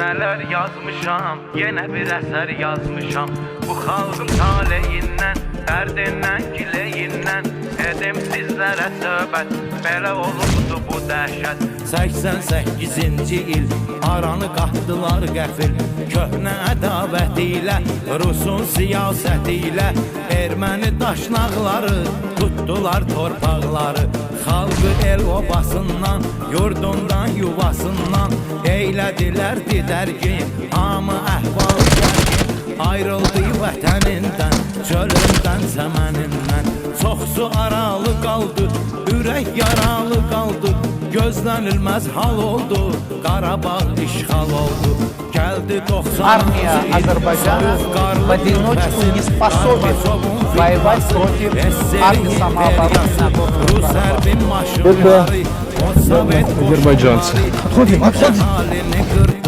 Neler yazmışam, yenə bir əsər yazmışam. Bu xalqın taleyindən, dərdindən, gileyindən edim sizlərə söhbət, belə olubdu bu dəhşət. 88-ci il aranı qatdılar qəfil, köhnə ədavət ilə, Rusun siyasəti ilə. Erməni daşnaqları tutdular torpaqları, xalqı el obasından, yurdundan, yuvasından eylədilər didərgin, hamı əhval gərgin. Ayrıldı vətənindən, çölündən, səmənindən, çox su aralı qaldı, ürək yaralı qaldı. Gözlənilməz hal oldu, Qarabağ işğal oldu. Gəldi 90 Армия Азербайджана в одиночку не способен воевать против армии самообороны. Это азербайджанцы. Отходим.